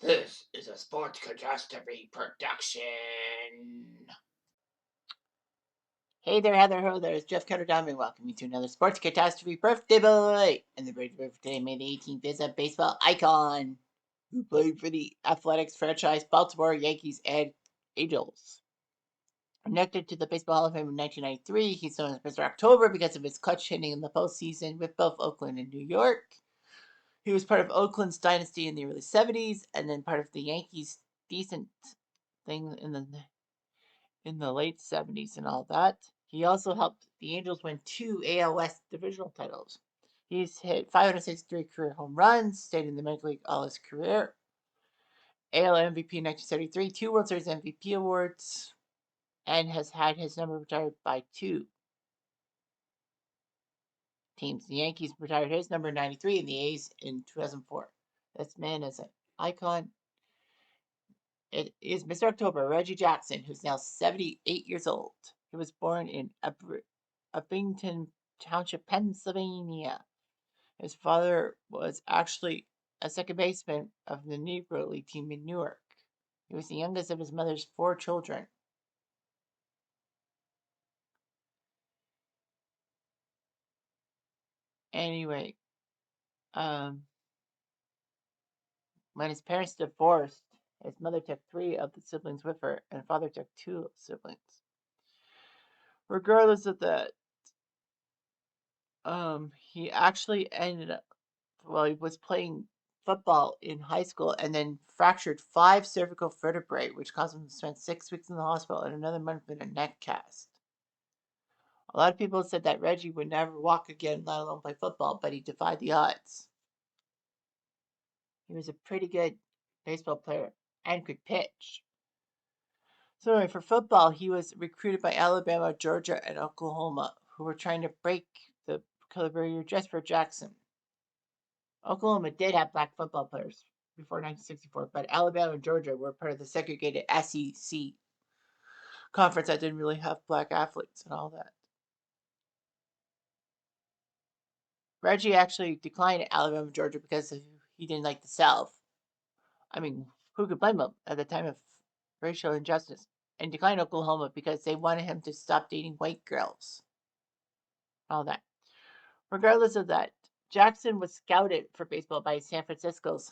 This is a Sports Catastrophe production. Hey there, Heather Ho there. It's Jeff Cutter Diamond. Welcome you to another Sports Catastrophe birthday boy. And the birthday for today, May the 18th, is a baseball icon who played for the athletics franchise Baltimore Yankees and Angels. Connected to the Baseball Hall of Fame in 1993, he's known as Mr. October because of his clutch hitting in the postseason with both Oakland and New York. He was part of Oakland's dynasty in the early 70s, and then part of the Yankees' decent thing in the late 70s and all that. He also helped the Angels win 2 AL West divisional titles. He's hit 563 career home runs, stayed in the Major League all his career. AL MVP in 1973, 2 World Series MVP awards, and has had his number retired by 2 teams. The Yankees retired his number 93 and the A's in 2004. This man is an icon. It is Mr. October, Reggie Jackson, who's now 78 years old. He was born in Abington Township, Pennsylvania. His father was actually a second baseman of the Negro League team in Newark. He was the youngest of his mother's 4 children. Anyway, when his parents divorced, his mother took 3 of the siblings with her, and father took 2 siblings. Regardless of that, he actually ended up, well, he was playing football in high school and then fractured 5 cervical vertebrae, which caused him to spend 6 weeks in the hospital and another month in a neck cast. A lot of people said that Reggie would never walk again, let alone play football, but he defied the odds. He was a pretty good baseball player and could pitch. So anyway, for football, he was recruited by Alabama, Georgia, and Oklahoma, who were trying to break the color barrier just for Jackson. Oklahoma did have black football players before 1964, but Alabama and Georgia were part of the segregated SEC conference that didn't really have black athletes and all that. Reggie actually declined at Alabama, Georgia because he didn't like the South. I mean, who could blame him at the time of racial injustice? And declined Oklahoma because they wanted him to stop dating white girls. All that. Regardless of that, Jackson was scouted for baseball by San Francisco's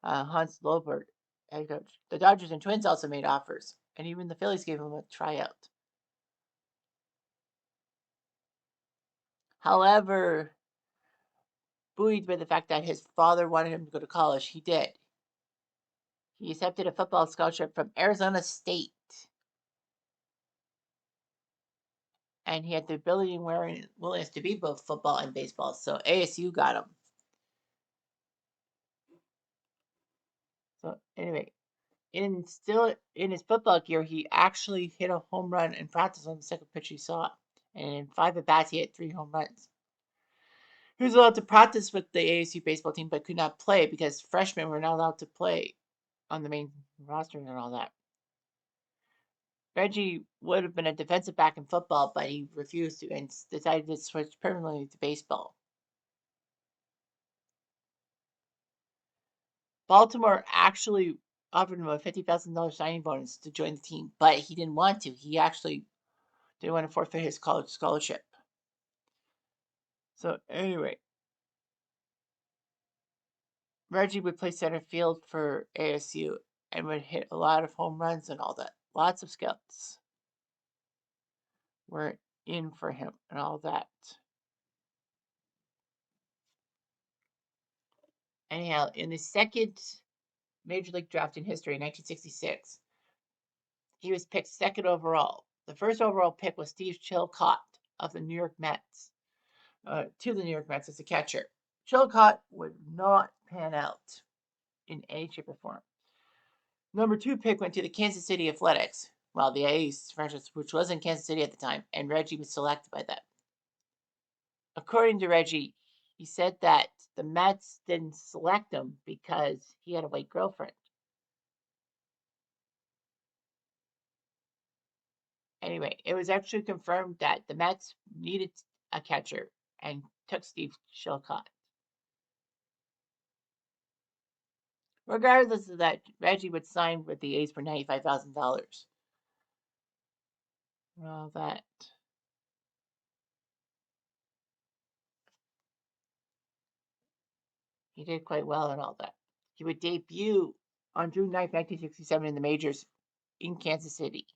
Hans Lobert head coach. The Dodgers and Twins also made offers, and even the Phillies gave him a tryout. However, buoyed by the fact that his father wanted him to go to college, he did. He accepted a football scholarship from Arizona State. And he had the ability and willingness to be both football and baseball, so ASU got him. So anyway, still in his football gear, he actually hit a home run in practice on the second pitch he saw. And in 5 at bats, he hit 3 home runs. He was allowed to practice with the ASU baseball team, but could not play because freshmen were not allowed to play on the main roster and all that. Reggie would have been a defensive back in football, but he refused to and decided to switch permanently to baseball. Baltimore actually offered him a $50,000 signing bonus to join the team, but he didn't want to. He actually didn't want to forfeit his college scholarship. So anyway, Reggie would play center field for ASU and would hit a lot of home runs and all that. Lots of scouts were in for him and all that. Anyhow, in the second Major League draft in history in 1966, he was picked second overall. The first overall pick was Steve Chilcott of the New York Mets, to the New York Mets as a catcher. Chilcott would not pan out in any shape or form. Number 2 pick went to the Kansas City Athletics, well, the A's franchise, which was in Kansas City at the time, and Reggie was selected by them. According to Reggie, he said that the Mets didn't select him because he had a white girlfriend. Anyway, it was actually confirmed that the Mets needed a catcher and took Steve Chilcott. Regardless of that, Reggie would sign with the A's for $95,000. All that. He did quite well and all that. He would debut on June 9th, 1967 in the majors in Kansas City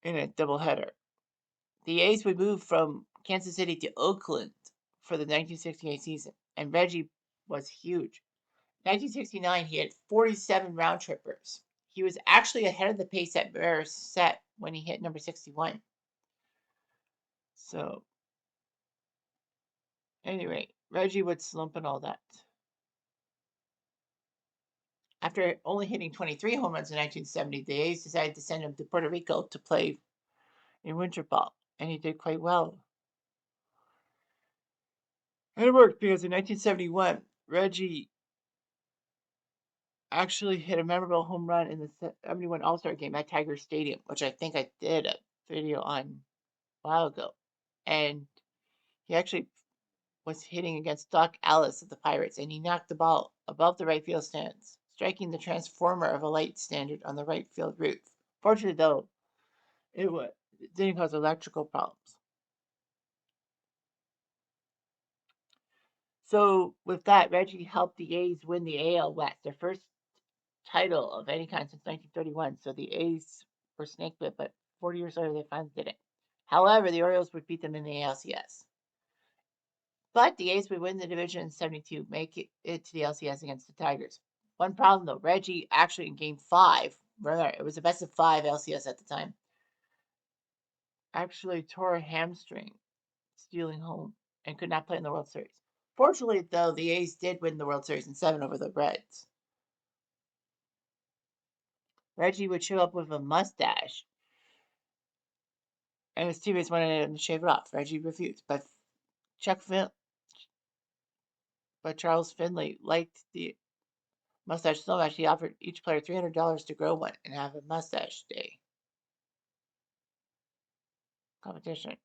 in a doubleheader. The A's would move from Kansas City to Oakland for the 1968 season, and Reggie was huge. 1969, he had 47 round trippers. He was actually ahead of the pace that Bear set when he hit number 61. So, anyway, Reggie would slump and all that. After only hitting 23 home runs in 1970, the A's decided to send him to Puerto Rico to play in winter ball, and he did quite well. And it worked because in 1971, Reggie actually hit a memorable home run in the 71 All-Star game at Tiger Stadium, which I think I did a video on a while ago. And he actually was hitting against Doc Ellis of the Pirates, and he knocked the ball above the right field stands, striking the transformer of a light standard on the right field roof. Fortunately, though, it didn't cause electrical problems. So with that, Reggie helped the A's win the AL West, their first title of any kind since 1931. So the A's were snake bit, but 40 years later they finally did it. However, the Orioles would beat them in the ALCS. But the A's would win the division in 72, make it to the LCS against the Tigers. One problem though, Reggie actually in game 5, remember it was a best of 5 LCS at the time, actually tore a hamstring stealing home and could not play in the World Series. Fortunately, though, the A's did win the World Series in 7 over the Reds. Reggie would show up with a mustache, and his teammates wanted him to shave it off. Reggie refused, but Charles Finley liked the mustache so much he offered each player $300 to grow one and have a mustache day competition.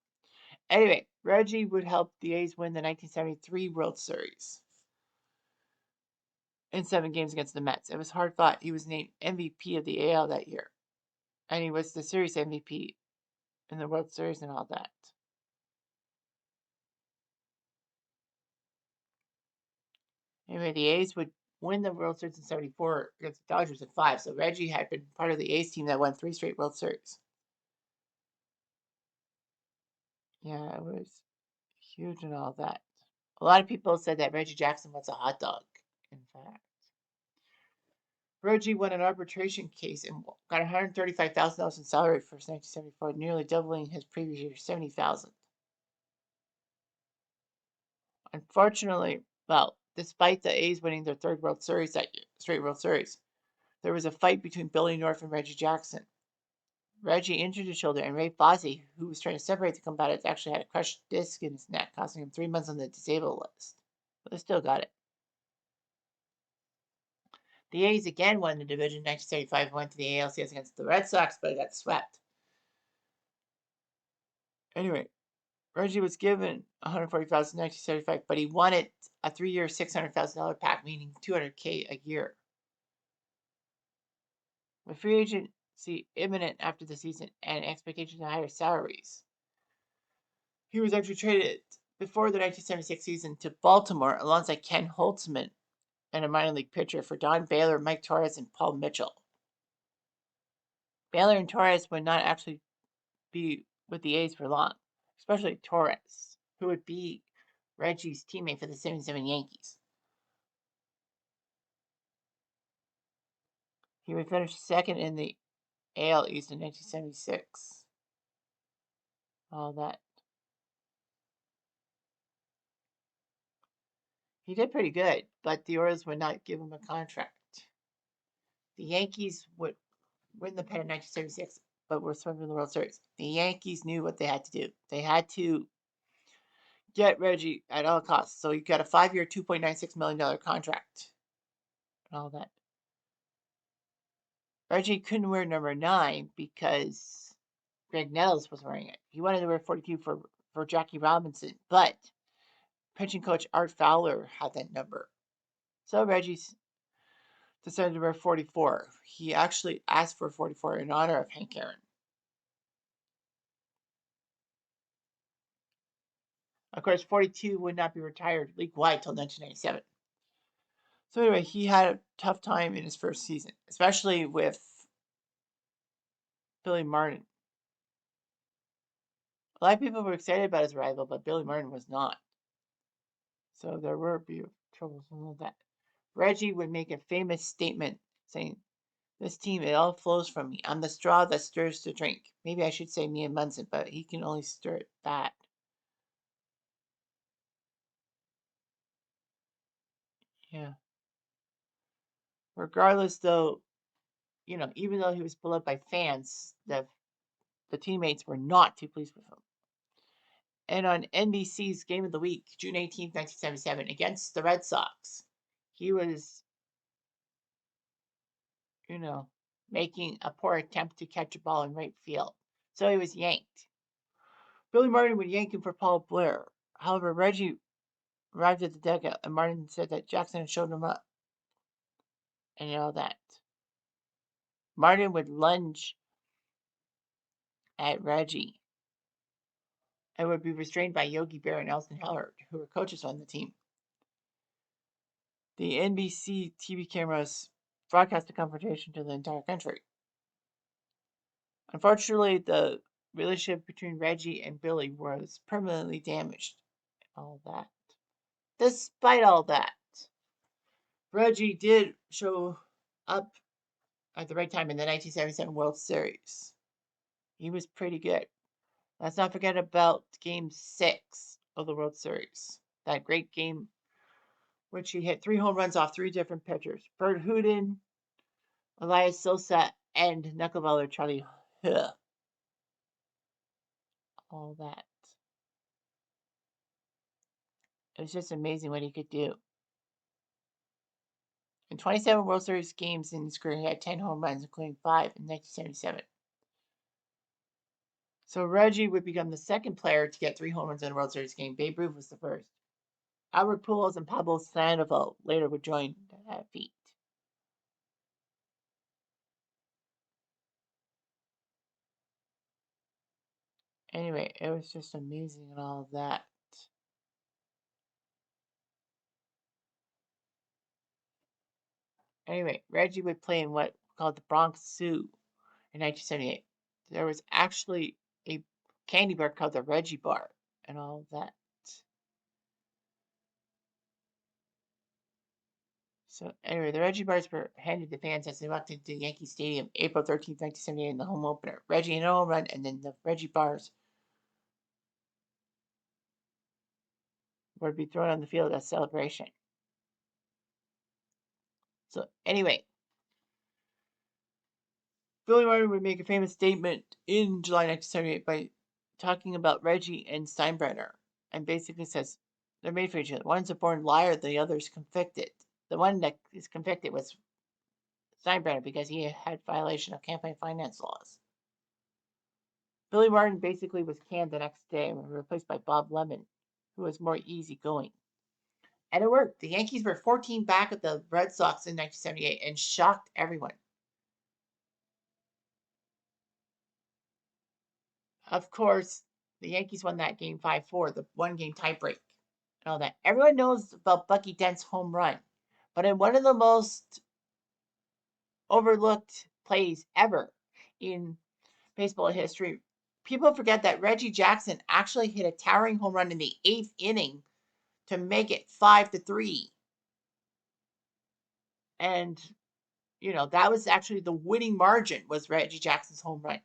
Anyway, Reggie would help the A's win the 1973 World Series in 7 games against the Mets. It was hard fought. He was named MVP of the AL that year, and he was the series MVP in the World Series and all that. Anyway, the A's would win the World Series in 74 against the Dodgers in 5, so Reggie had been part of the A's team that won 3 straight World Series. Yeah, it was huge and all that. A lot of people said that Reggie Jackson was a hot dog, in fact. Reggie won an arbitration case and got $135,000 in salary for 1974, nearly doubling his previous year's $70,000. Unfortunately, well, despite the A's winning their 3rd World Series that year, straight World Series, there was a fight between Billy North and Reggie Jackson. Reggie injured his shoulder, and Ray Fosse, who was trying to separate the combatants, actually had a crushed disc in his neck, costing him 3 months on the disabled list. But they still got it. The A's again won the division in 1975 and went to the ALCS against the Red Sox, but got swept. Anyway, Reggie was given $140,000 in 1975, but he wanted a 3-year, $600,000 pack, meaning $200K a year. With free agency imminent after the season and expectations of higher salaries, he was actually traded before the 1976 season to Baltimore alongside Ken Holtzman and a minor league pitcher for Don Baylor, Mike Torres, and Paul Mitchell. Baylor and Torres would not actually be with the A's for long, especially Torres, who would be Reggie's teammate for the 77 Yankees. He would finish second in the AL East in 1976. All that. He did pretty good, but the Orioles would not give him a contract. The Yankees would win the pennant in 1976, but were swept in the World Series. The Yankees knew what they had to do. They had to get Reggie at all costs. So he got a 5-year, $2.96 million contract and all that. Reggie couldn't wear number 9 because Greg Nettles was wearing it. He wanted to wear 42 for Jackie Robinson, but pitching coach Art Fowler had that number. So Reggie decided to wear 44. He actually asked for 44 in honor of Hank Aaron. Of course, 42 would not be retired league-wide until 1997. So anyway, he had a tough time in his first season, especially with Billy Martin. A lot of people were excited about his arrival, but Billy Martin was not. So there were a few troubles with that. Reggie would make a famous statement saying, "This team, it all flows from me. I'm the straw that stirs the drink." Maybe I should say me and Munson, but he can only stir it that. Yeah. Regardless, though, even though he was beloved by fans, the teammates were not too pleased with him. And on NBC's Game of the Week, June 18th, 1977, against the Red Sox, he was, making a poor attempt to catch a ball in right field. So he was yanked. Billy Martin would yank him for Paul Blair. However, Reggie arrived at the dugout, and Martin said that Jackson had showed him up. And that. Martin would lunge at Reggie and would be restrained by Yogi Berra and Elson Howard, who were coaches on the team. The NBC TV cameras broadcast the confrontation to the entire country. Unfortunately, the relationship between Reggie and Billy was permanently damaged. All that. Despite all that, Reggie did show up at the right time in the 1977 World Series. He was pretty good. Let's not forget about Game 6 of the World Series. That great game, which he hit 3 home runs off 3 different pitchers. Bert Hooten, Elias Sosa, and knuckleballer Charlie Huh. All that. It was just amazing what he could do. In 27 World Series games in his career, he had 10 home runs, including 5 in 1977. So Reggie would become the second player to get 3 home runs in a World Series game. Babe Ruth was the first. Albert Pujols and Pablo Sandoval later would join that feat. Anyway, it was just amazing and all of that. Anyway, Reggie would play in what called the Bronx Zoo in 1978. There was actually a candy bar called the Reggie Bar and all of that. So anyway, the Reggie bars were handed to fans as they walked into Yankee Stadium April 13th, 1978 in the home opener. Reggie in a home run, and then the Reggie bars would be thrown on the field as a celebration. So anyway, Billy Martin would make a famous statement in July 1978 by talking about Reggie and Steinbrenner, and basically says they're made for each other. One's a born liar, the other's convicted. The one that is convicted was Steinbrenner because he had violation of campaign finance laws. Billy Martin basically was canned the next day and was replaced by Bob Lemon, who was more easygoing. And it worked. The Yankees were 14 back at the Red Sox in 1978 and shocked everyone. Of course, the Yankees won that game 5-4, the 1-game tiebreak, and all that. Everyone knows about Bucky Dent's home run, but in one of the most overlooked plays ever in baseball history, people forget that Reggie Jackson actually hit a towering home run in the 8th inning to make it 5-3. And, that was actually the winning margin was Reggie Jackson's home run.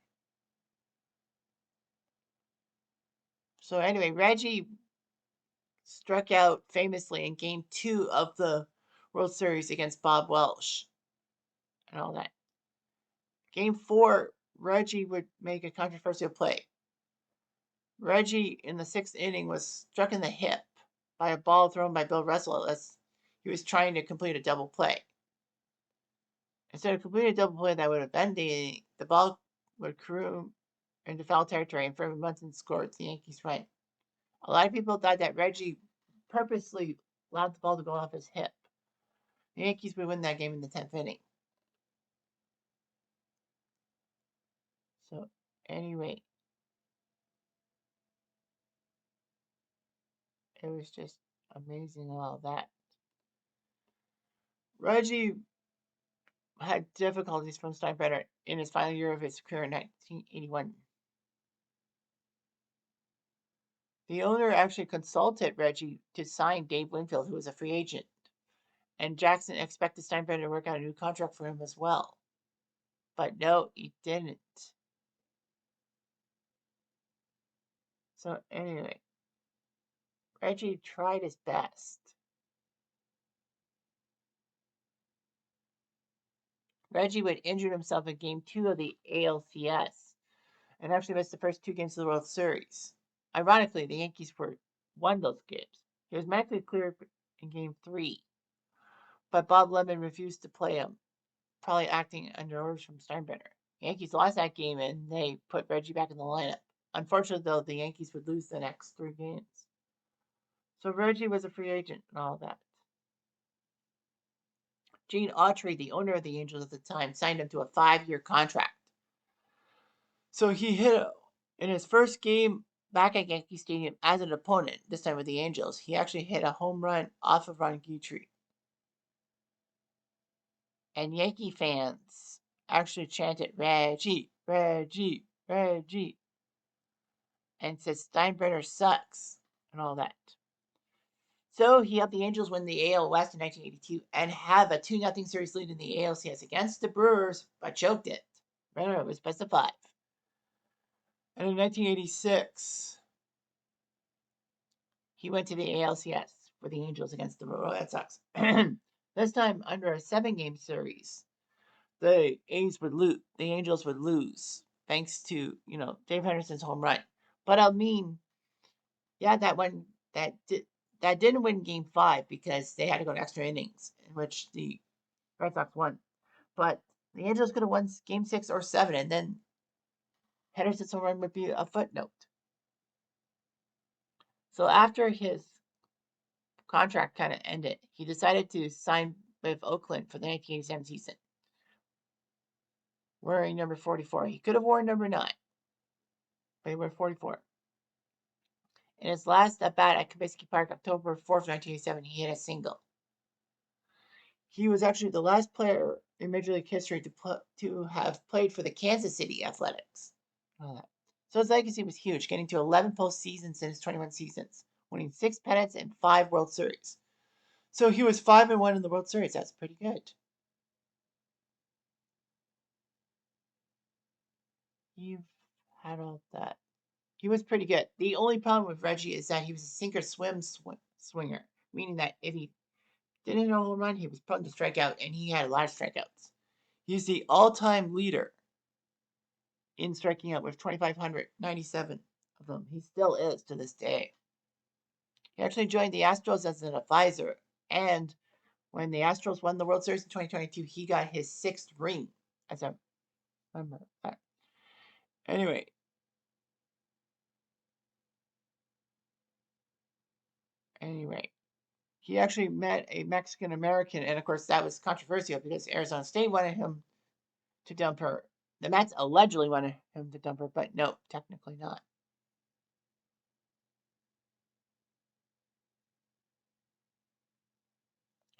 So anyway, Reggie struck out famously in Game 2 of the World Series against Bob Welch and all that. Game 4, Reggie would make a controversial play. Reggie, in the 6th inning, was struck in the hip by a ball thrown by Bill Russell as he was trying to complete a double play. Instead of completing a double play that would have ended, the ball would crew into foul territory and Furman Munson scored the Yankees run. A lot of people thought that Reggie purposely allowed the ball to go off his hip The Yankees would win that game in the 10th inning. So, anyway, it was just amazing all that. Reggie had difficulties from Steinbrenner in his final year of his career in 1981. The owner actually consulted Reggie to sign Dave Winfield, who was a free agent, and Jackson expected Steinbrenner to work out a new contract for him as well. But no, he didn't. So anyway, Reggie tried his best. Reggie would injure himself in Game 2 of the ALCS and actually missed the first 2 games of the World Series. Ironically, the Yankees won those games. He was medically cleared in Game 3, but Bob Lemon refused to play him, probably acting under orders from Steinbrenner. The Yankees lost that game and they put Reggie back in the lineup. Unfortunately, though, the Yankees would lose the next 3 games. So Reggie was a free agent and all that. Gene Autry, the owner of the Angels at the time, signed him to a 5-year contract. So he hit in his first game back at Yankee Stadium as an opponent, this time with the Angels. He actually hit a home run off of Ron Guidry. And Yankee fans actually chanted, Reggie, Reggie, Reggie, and said Steinbrenner sucks and all that. So he helped the Angels win the AL West in 1982 and have a 2-0 series lead in the ALCS against the Brewers, but choked it. Remember, it was best of 5. And in 1986, he went to the ALCS for the Angels against the Red Sox. This time under a 7-game series, the Angels would lose thanks to Dave Henderson's home run. But that didn't win Game 5 because they had to go to extra innings, in which the Red Sox won. But the Angels could have won Game 6 or 7, and then Henderson's home run would be a footnote. So after his contract kind of ended, he decided to sign with Oakland for the 1987 season, wearing number 44. He could have worn number 9, but he wore 44. In his last at bat at Comiskey Park, October 4th, 1987, he hit a single. He was actually the last player in Major League history to have played for the Kansas City Athletics. So his legacy was huge, getting to 11 postseasons in his 21 seasons, winning 6 pennants and 5 World Series. So he was 5-1 in the World Series. That's pretty good. You've had all that. He was pretty good. The only problem with Reggie is that he was a sink-or-swim swinger, meaning that if he didn't hit a home run, he was prone to strike out, and he had a lot of strikeouts. He's the all-time leader in striking out with 2,597 of them. He still is to this day. He actually joined the Astros as an advisor, and when the Astros won the World Series in 2022, he got his 6th ring as a member of that. Anyway. He actually met a Mexican American, and of course that was controversial because Arizona State wanted him to dump her. The Mets allegedly wanted him to dump her, but no, technically not.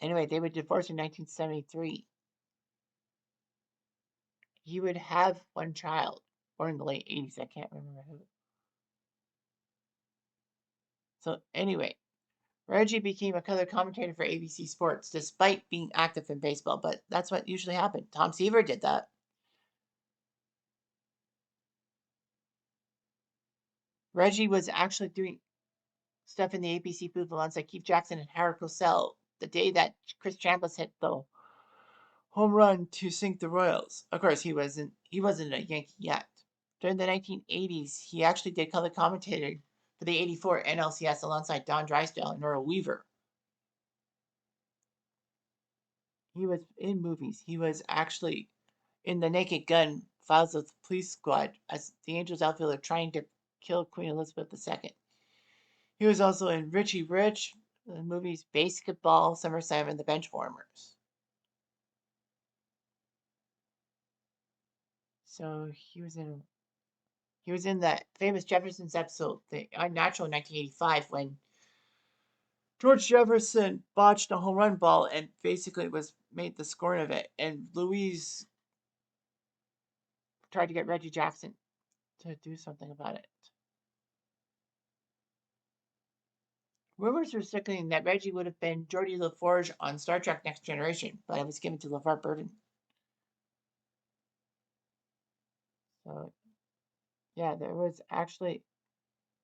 Anyway, they would divorce in 1973. He would have one child, born in the late 80s. I can't remember who. So anyway, Reggie became a color commentator for ABC Sports despite being active in baseball, but that's what usually happened. Tom Seaver did that. Reggie was actually doing stuff in the ABC booth alongside Keith Jackson and Howard Cosell the day that Chris Chambliss hit the home run to sink the Royals. Of course, he wasn't a Yankee yet. During the 1980s, he actually did color commentating for the 84 NLCS alongside Don Drysdale and Earl Weaver. He was in movies. He was actually in The Naked Gun, Files of the Police Squad, as the Angels outfielder trying to kill Queen Elizabeth II. He was also in Richie Rich, the movies Basketball, SummerSlam, and The Benchwarmers. So he was in that famous Jefferson's episode, The Unnatural, in 1985, when George Jefferson botched a home run ball and basically was made the scorn of it. And Louise tried to get Reggie Jackson to do something about it. Rumors were circulating that Reggie would have been Geordie LaForge on Star Trek Next Generation, but it was given to LeVar Burton. So, yeah, there was actually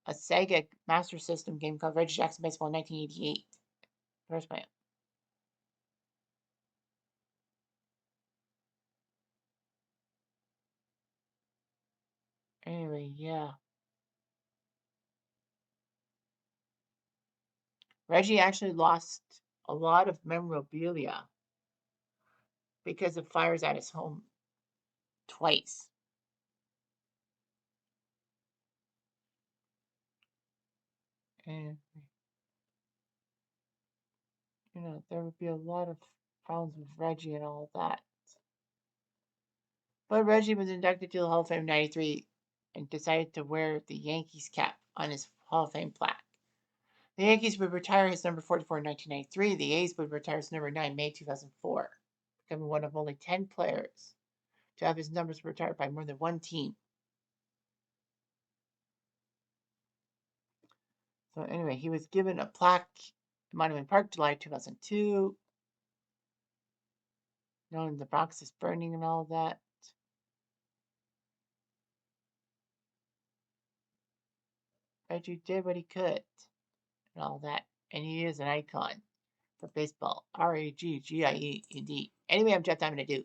a Sega Master System game called Reggie Jackson Baseball in 1988. First my Anyway, yeah. Reggie actually lost a lot of memorabilia because of fires at his home twice. And, there would be a lot of problems with Reggie and all that. But Reggie was inducted to the Hall of Fame in 93 and decided to wear the Yankees cap on his Hall of Fame plaque. The Yankees would retire his number 44 in 1993. The A's would retire his number 9 in May 2004, becoming one of only 10 players to have his numbers retired by more than one team. So anyway, he was given a plaque in Monument Park, July 2002. Knowing the Bronx is burning and all that. Reggie did what he could and all that. And he is an icon for baseball. RAGGIEND. Anyway, I'm Jeff Diamond. I do.